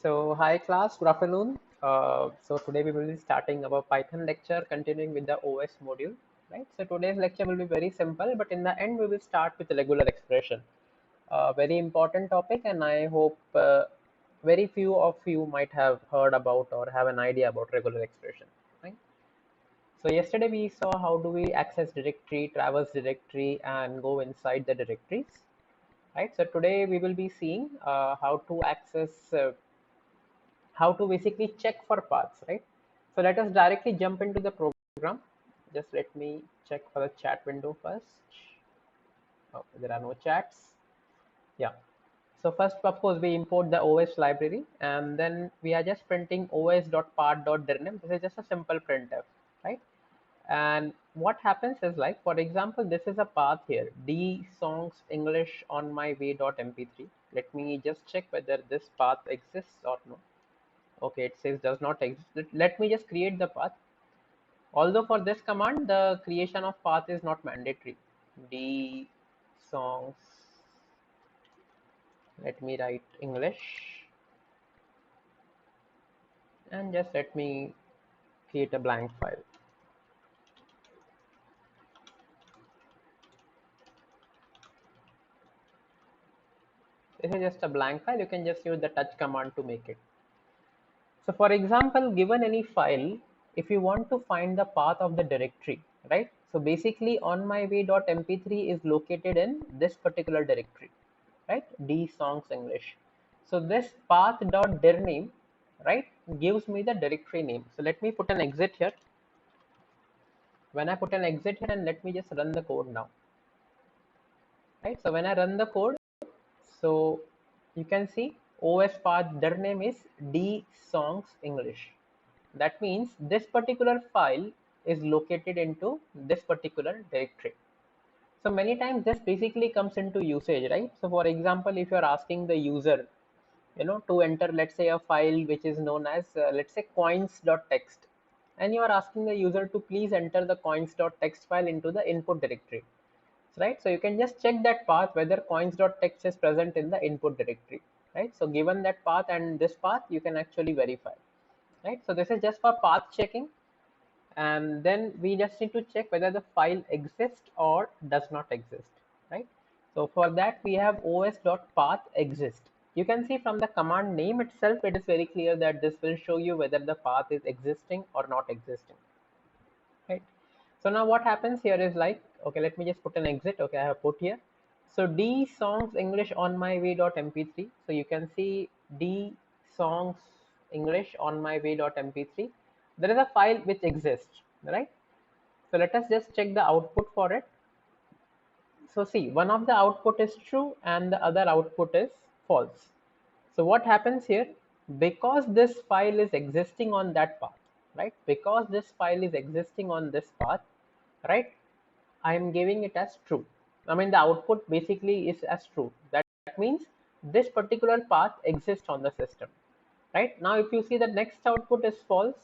So hi class, good afternoon. So today we will be starting our Python lecture, continuing with the OS module, right? So today's lecture will be very simple, but in the end we will start with regular expression. Very important topic, and I hope very few of you might have heard about or have an idea about regular expression, right? So yesterday we saw how do we access directory, traverse directory, and go inside the directories, right? So today we will be seeing how to access how to basically check for paths, right? So let us directly jump into the program. Just let me check for the chat window first. Okay, there are no chats. Yeah. So first, of course, we import the OS library, and then we are just printing os.path.dirname. This is just a simple printf, right? And what happens is, like, for example, this is a path here, d songs English on my way.mp3. Let me just check whether this path exists or no. Okay, it says does not exist. Let me just create the path. Although for this command, the creation of path is not mandatory. D songs, let me write English, and just let me create a blank file. This is just a blank file. You can just use the touch command to make it. So for example, given any file, if you want to find the path of the directory, right? So basically on my way.mp3 is located in this particular directory, right? D songs English. So this path.dir name, right, gives me the directory name. So let me put an exit here. When I put an exit here, and let me just run the code now, right? So when I run the code, so you can see OS path dir name is D songs English. That means this particular file is located into this particular directory. So many times this basically comes into usage, right? So for example, if you're asking the user, to enter, let's say, a file which is known as, let's say, coins.txt, and you are asking the user to please enter the coins.txt file into the input directory, right? So you can just check that path whether coins.txt is present in the input directory, right? So given that path and this path, you can actually verify, right? So this is just for path checking, and then we just need to check whether the file exists or does not exist, right? So for that we have os.path exist. You can see from the command name itself, it is very clear that this will show you whether the path is existing or not existing, right? So now what happens here is, like, okay, let me just put an exit. Okay, I have put here. So D songs English on my way.mp3. So you can see D songs English on my way.mp3. There is a file which exists, right? So let us just check the output for it. So see, one of the output is true and the other output is false. So what happens here? Because this file is existing on that path, right? Because this file is existing on this path, right? I am giving it as true. I mean, the output basically is as true. That means this particular path exists on the system, right? Now, if you see the next output is false,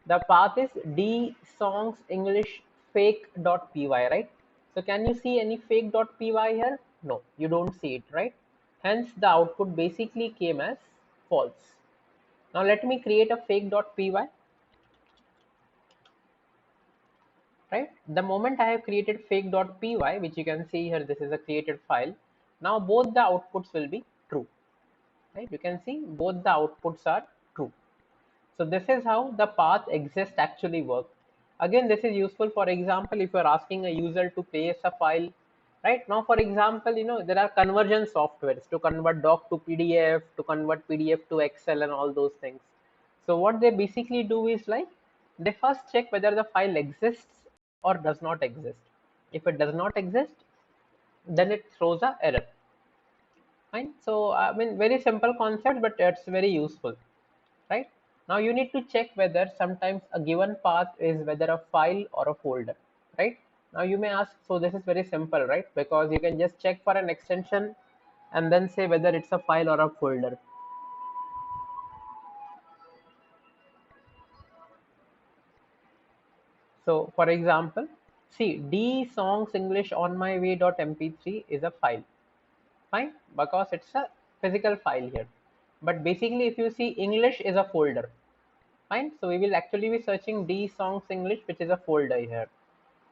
the path is D songs English fake.py, right? So can you see any fake.py here? No, you don't see it, right? Hence, the output basically came as false. Now, let me create a fake.py. Right, the moment I have created fake.py, which you can see here, this is a created file. Now both the outputs will be true, right? You can see both the outputs are true. So this is how the path exist actually work. Again, this is useful, for example, if you're asking a user to paste a file, right? Now for example, there are conversion softwares to convert doc to PDF, to convert PDF to Excel, and all those things. So what they basically do is, like, they first check whether the file exists or does not exist. If it does not exist, then it throws a error. Fine. So I mean, very simple concept, but it's very useful, right? Now you need to check whether sometimes a given path is whether a file or a folder, right? Now you may ask, so this is very simple, right? Because you can just check for an extension and then say whether it's a file or a folder. So for example, see, D songs English on my way.mp3 is a file, fine, because it's a physical file here. But basically if you see, English is a folder. Fine. So we will actually be searching D songs English, which is a folder here.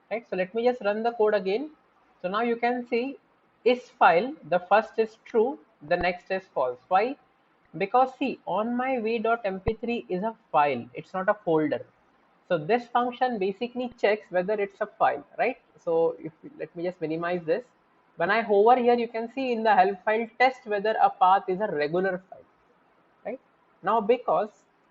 Right. So let me just run the code again. So now you can see is file, the first is true, the next is false. Why? Because see, on my way.mp3 is a file, it's not a folder. So this function basically checks whether it's a file, right? So if let me just minimize this. When I hover here, you can see in the help file test whether a path is a regular file, right? Now, because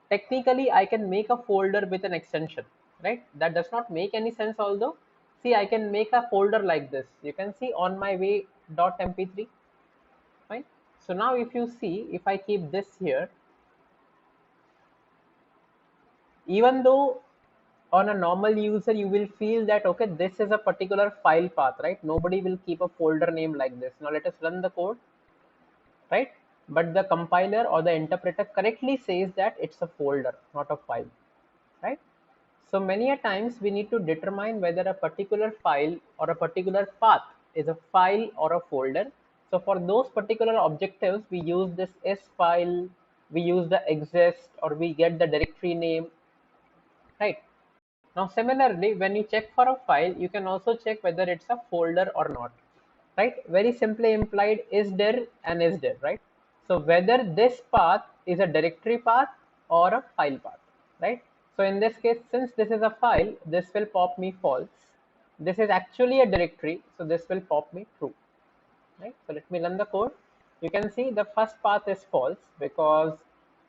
technically I can make a folder with an extension, right? That does not make any sense, although see, I can make a folder like this. You can see on my way.mp3, right? So now if you see, if I keep this here, even though on a normal user you will feel that okay, this is a particular file path, right? Nobody will keep a folder name like this. Now let us run the code, right? But the compiler or the interpreter correctly says that it's a folder, not a file, right? So many a times we need to determine whether a particular file or a particular path is a file or a folder. So for those particular objectives, we use this S file, we use the exist, or we get the directory name, right? Now similarly, when you check for a file, you can also check whether it's a folder or not, right? Very simply implied is there and is there, right? So whether this path is a directory path or a file path, right? So in this case, since this is a file, this will pop me false. This is actually a directory, so this will pop me true, right? So let me run the code. You can see the first path is false because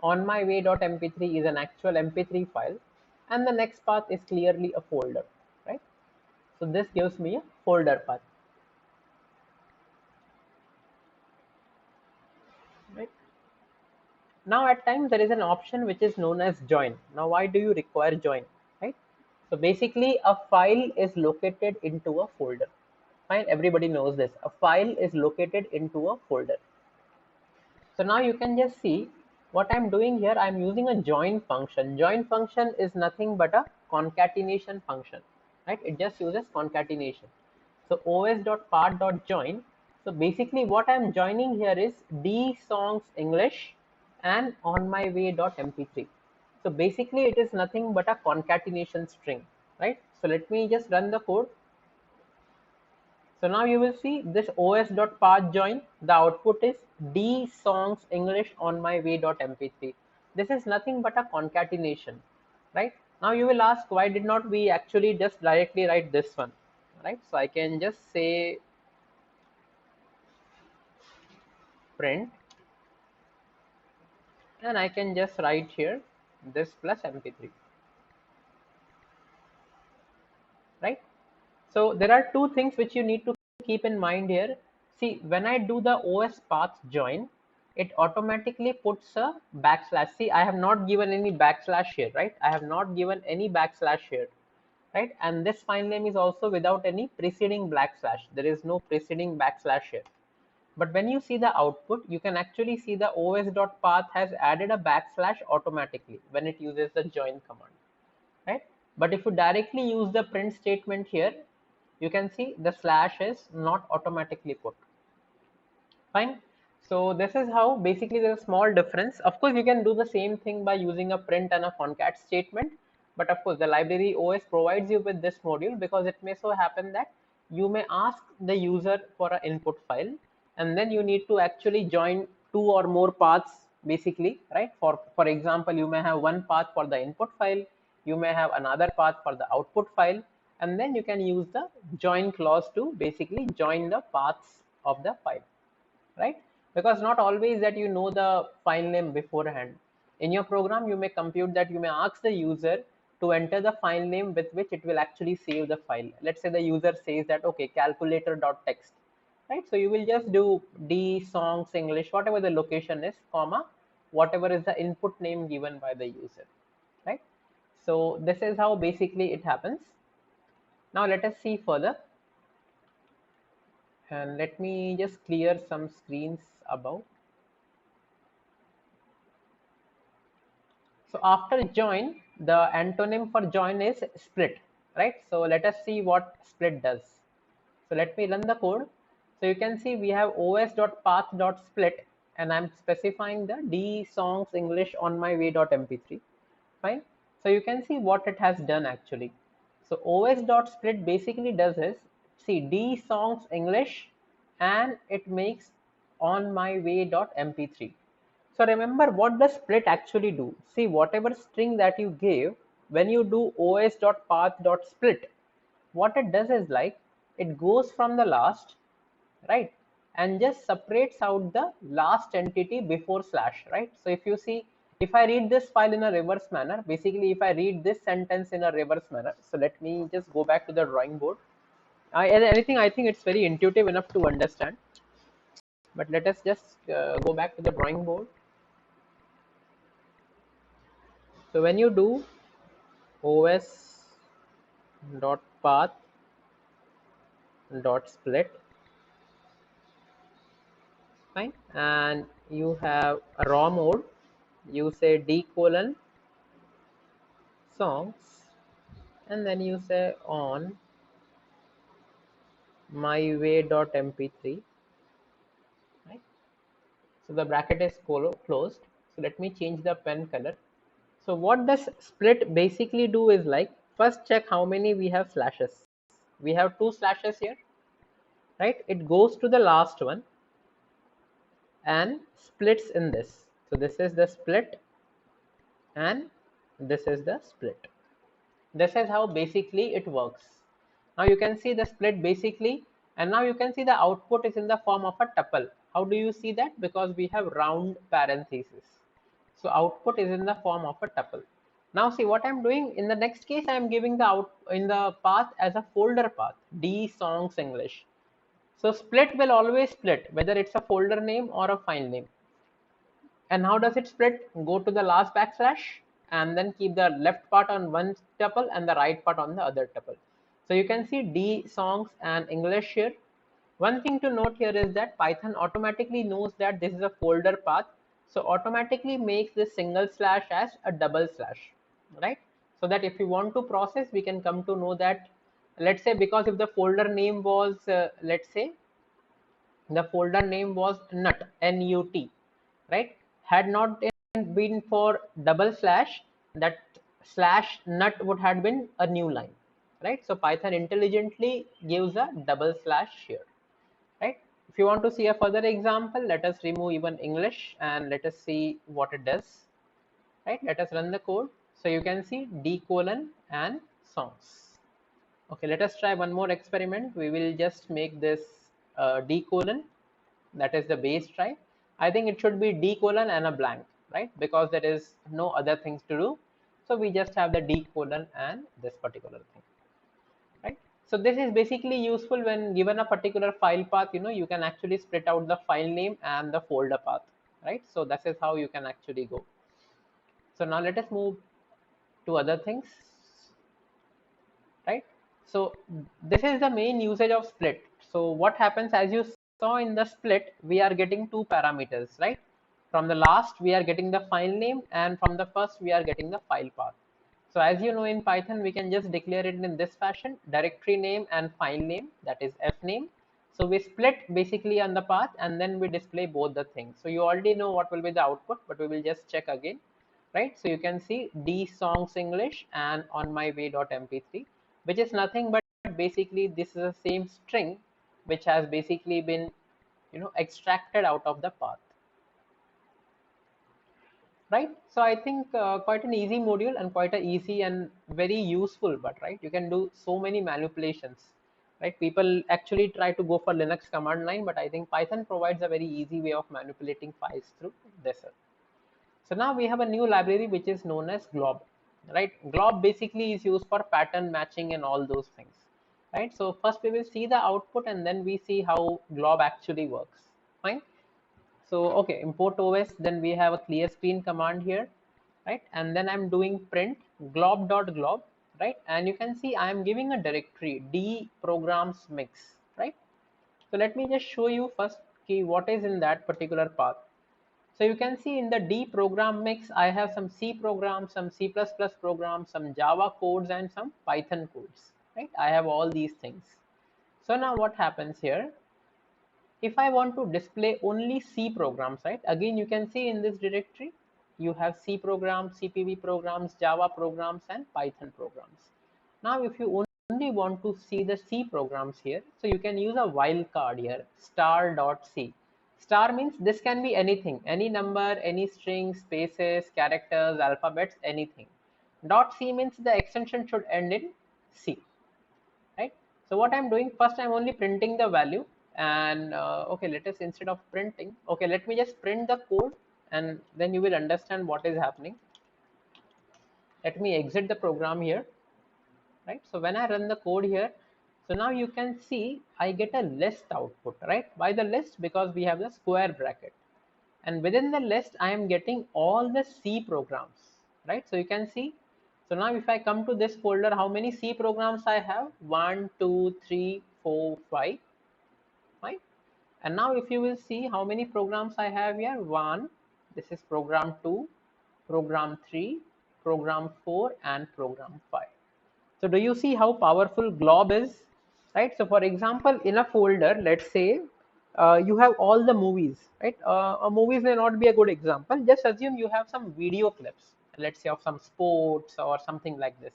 on my way.mp3 is an actual mp3 file, and the next path is clearly a folder, right? So this gives me a folder path, right? Now at times there is an option which is known as join. Now why do you require join, right? So basically a file is located into a folder. Fine, everybody knows this. A file is located into a folder. So now you can just see what I'm doing here. I'm using a join function. Join function is nothing but a concatenation function, right? It just uses concatenation. So os.part.join. So basically what I'm joining here is D songs English and on my way.mp3. So basically it is nothing but a concatenation string, right? So let me just run the code. So now you will see this os.path join. The output is D songs English on my way.mp3. This is nothing but a concatenation, right? Now you will ask, why did not we actually just directly write this one, right? So I can just say print, and I can just write here this plus mp3, right? So there are two things which you need to keep in mind here. See, when I do the OS path join, it automatically puts a backslash. See, I have not given any backslash here, right? I have not given any backslash here, right? And this file name is also without any preceding backslash. There is no preceding backslash here. But when you see the output, you can actually see the os.path has added a backslash automatically when it uses the join command, right? But if you directly use the print statement here, you can see the slash is not automatically put. Fine. So this is how basically there's a small difference. Of course, you can do the same thing by using a print and a concat statement. But of course, the library OS provides you with this module because it may so happen that you may ask the user for an input file, and then you need to actually join two or more paths basically, right? For example, you may have one path for the input file, you may have another path for the output file, and then you can use the join clause to basically join the paths of the file, right? Because not always that you know the file name beforehand. In your program, you may compute that you may ask the user to enter the file name with which it will actually save the file. Let's say the user says that okay, calculator.txt, right? So you will just do D songs English, whatever the location is, comma, whatever is the input name given by the user, right? So this is how basically it happens. Now let us see further, and let me just clear some screens above. So after join, the antonym for join is split, right? So let us see what split does. So let me run the code. So you can see we have os.path.split, and I'm specifying the D songs English on my way.mp3. Fine. So you can see what it has done actually. So os.split basically does is, see, D songs English, and it makes on my way.mp3. So remember what the split actually do. See, whatever string that you gave, when you do os.path.split, what it does is like, it goes from the last, right, and just separates out the last entity before slash, right? So if you see, if I read this file in a reverse manner, basically if I read this sentence in a reverse manner, so let me just go back to the drawing board. Anything, I think it's very intuitive enough to understand, but let us just go back to the drawing board. So when you do os dot path dot split, fine, and you have a raw mode, you say d colon songs, and then you say on my way.mp3, right? So the bracket is closed. So let me change the pen color. So what does split basically do is like, first check how many we have slashes. We have 2 slashes here, right? It goes to the last one and splits in this. So this is the split and this is the split. This is how basically it works. Now you can see the split basically, and now you can see the output is in the form of a tuple. How do you see that? Because we have round parentheses. So output is in the form of a tuple. Now see what I'm doing in the next case, I am giving the out in the path as a folder path, D songs English. So split will always split whether it's a folder name or a file name. And how does it split? Go to the last backslash and then keep the left part on one tuple and the right part on the other tuple. So you can see D songs and English here. One thing to note here is that Python automatically knows that this is a folder path, so automatically makes this single slash as a double slash, right? So that if we want to process, we can come to know that, let's say, because if the folder name was, let's say, the folder name was nut, N-U-T, right? Had not been for double slash, that slash nut would have been a new line, right? So Python intelligently gives a double slash here, right? If you want to see a further example, let us remove even English and let us see what it does, right? Let us run the code. So you can see D colon and songs. Okay, let us try one more experiment. We will just make this D colon, that is the base try. I think it should be D colon and a blank, right? Because there is no other things to do. So we just have the D colon and this particular thing, right? So this is basically useful when given a particular file path, you can actually split out the file name and the folder path, right? So that is how you can actually go. So now let us move to other things, right? So this is the main usage of split. So what happens, as you saw in the split, we are getting 2 parameters, right? From the last we are getting the file name, and from the first we are getting the file path. So as you know, in Python we can just declare it in this fashion: directory name and file name, that is f name. So we split basically on the path and then we display both the things. So you already know what will be the output, but we will just check again, right? So you can see D songs English and on my way.mp3, which is nothing but basically this is the same string which has basically been extracted out of the path, right? So I think quite an easy module and quite a easy and very useful, but right, you can do so many manipulations, right? People actually try to go for Linux command line, but I think Python provides a very easy way of manipulating files through this. So now we have a new library which is known as glob, right? Glob basically is used for pattern matching and all those things, right? So first we will see the output and then we see how glob actually works. Fine. So okay, import OS, then we have a clear screen command here, right? And then I'm doing print glob.glob, right? And you can see I'm giving a directory D programs mix, right? So let me just show you first key what is in that particular path. So you can see in the D program mix, I have some C programs, some C++ programs, some Java codes, and some Python codes, right? I have all these things. So now what happens here? If I want to display only C programs, right? Again, you can see in this directory, you have C programs, CPV programs, Java programs, and Python programs. Now, if you only want to see the C programs here, so you can use a wildcard here, star.c. Star means this can be anything, any number, any string, spaces, characters, alphabets, anything. Dot C means the extension should end in C, right? So what I'm doing first, I'm only printing the value, and okay, let us, instead of printing, okay, let me just print the code, and then you will understand what is happening. Let me exit the program here, right? So when I run the code here, so now you can see I get a list output, right? Why the list? Because we have the square bracket, and within the list I am getting all the C programs, right? So you can see, so now if I come to this folder, how many C programs I have? 1, 2, 3, 4, 5, right? And now if you will see how many programs I have here, 1, this is program 2, program 3, program 4, and program 5. So do you see how powerful glob is, right? So for example, in a folder, let's say you have all the movies, right? Movies may not be a good example. Just assume you have some video clips, let's say of some sports or something like this.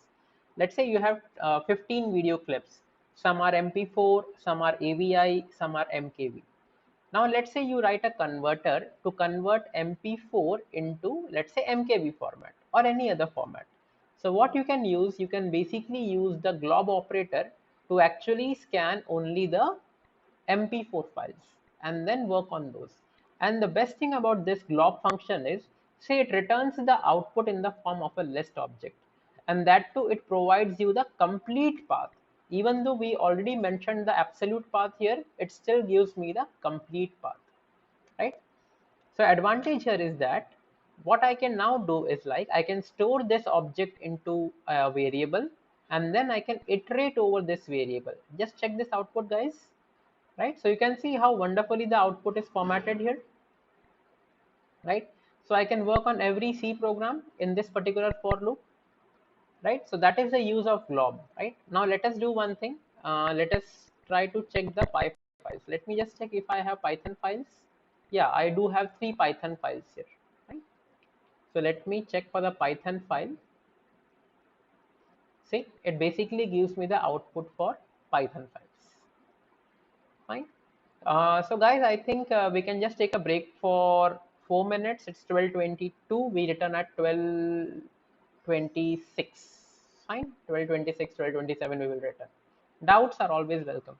Let's say you have 15 video clips. Some are MP4, some are AVI, some are MKV. Now let's say you write a converter to convert MP4 into, let's say, MKV format or any other format. So what you can use, you can basically use the glob operator to actually scan only the MP4 files and then work on those. And the best thing about this glob function is, say it returns the output in the form of a list object, and that too it provides you the complete path. Even though we already mentioned the absolute path here, it still gives me the complete path, right? So advantage here is that what I can now do is, like, I can store this object into a variable, and then I can iterate over this variable. Just check this output, guys, right? So you can see how wonderfully the output is formatted here, right? So I can work on every C program in this particular for loop, right? So that is the use of glob, right? Now let us do one thing. Let us try to check the py files. Let me just check if I have Python files. Yeah, I do have 3 Python files here, right? So let me check for the Python file. See, it basically gives me the output for Python files. Fine. So guys, I think we can just take a break for 4 minutes. It's 12:22. We return at 12:26. Fine. 12:26, 12:27 we will return. Doubts are always welcome.